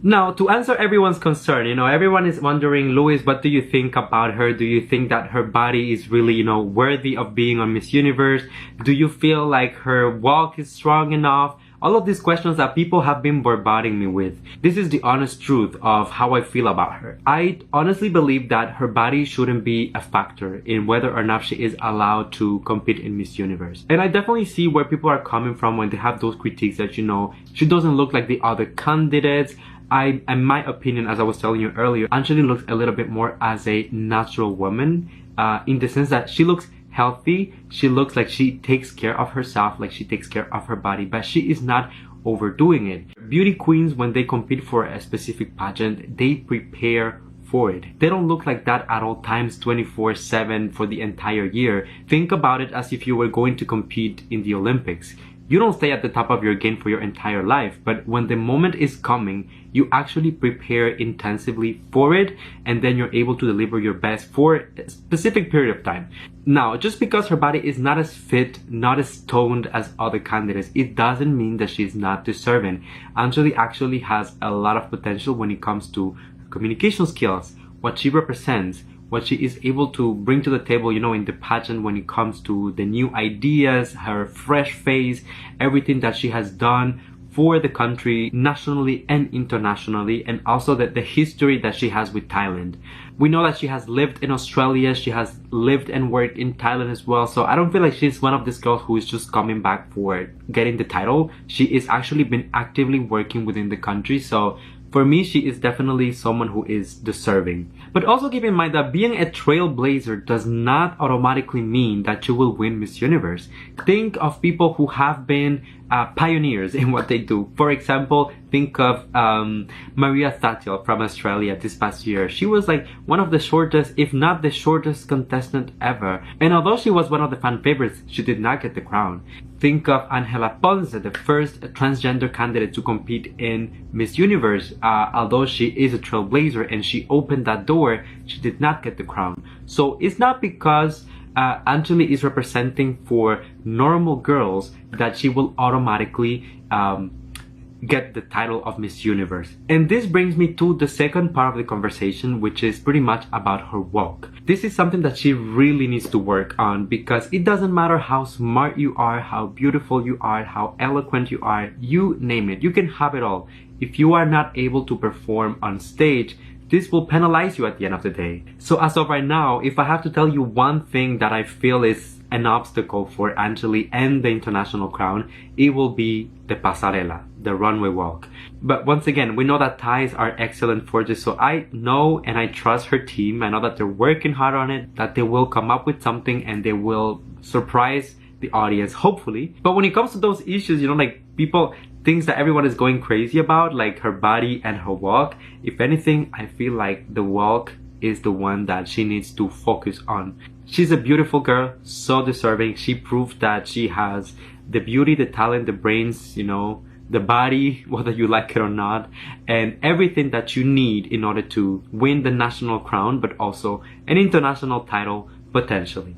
Now, to answer everyone's concern, everyone is wondering, Louis, what do you think about her? Do you think that her body is really, worthy of being on Miss Universe? Do you feel like her walk is strong enough? All of these questions that people have been bombarding me with. This is the honest truth of how I feel about her. I honestly believe that her body shouldn't be a factor in whether or not she is allowed to compete in Miss Universe. And I definitely see where people are coming from when they have those critiques that, she doesn't look like the other candidates. In my opinion, as I was telling you earlier, Anjali looks a little bit more as a natural woman, in the sense that she looks healthy. She looks like she takes care of herself, like she takes care of her body, but she is not overdoing it. Beauty queens, when they compete for a specific pageant, they prepare for it. They don't look like that at all times 24/7 for the entire year. Think about it as if you were going to compete in the Olympics. You don't stay at the top of your game for your entire life, but when the moment is coming, you actually prepare intensively for it, and then you're able to deliver your best for a specific period of time. Now, just because her body is not as fit, not as toned as other candidates, it doesn't mean that she's not deserving. Anjali actually has a lot of potential when it comes to communication skills, what she represents, what she is able to bring to the table, in the pageant when it comes to the new ideas, her fresh face, everything that she has done for the country, nationally and internationally, and also the history that she has with Thailand. We know that she has lived in Australia, she has lived and worked in Thailand as well, so I don't feel like she's one of these girls who is just coming back for getting the title. She is actually been actively working within the country, so for me, she is definitely someone who is deserving. But also keep in mind that being a trailblazer does not automatically mean that you will win Miss Universe. Think of people who have been pioneers in what they do. For example, think of Maria Thatchel from Australia this past year. She was like one of the shortest, if not the shortest contestant ever. And although she was one of the fan favorites, she did not get the crown. Think of Angela Ponce, the first transgender candidate to compete in Miss Universe. Although she is a trailblazer and she opened that door, she did not get the crown. So it's not because Anjali is representing for normal girls that she will automatically get the title of Miss Universe. And this brings me to the second part of the conversation, which is pretty much about her walk. This is something that she really needs to work on, because it doesn't matter how smart you are, how beautiful you are, how eloquent you are, you name it, you can have it all. If you are not able to perform on stage, this will penalize you at the end of the day. So as of right now, if I have to tell you one thing that I feel is an obstacle for Anjali and the international crown, it will be the pasarela, the runway walk. But once again, we know that Thais are excellent for this, so I know and I trust her team. I know that they're working hard on it, that they will come up with something and they will surprise the audience, hopefully. But when it comes to those issues, things that everyone is going crazy about, like her body and her walk, if anything, I feel like the walk is the one that she needs to focus on. She's a beautiful girl, so deserving. She proved that she has the beauty, the talent, the brains, the body, whether you like it or not, and everything that you need in order to win the national crown, but also an international title potentially.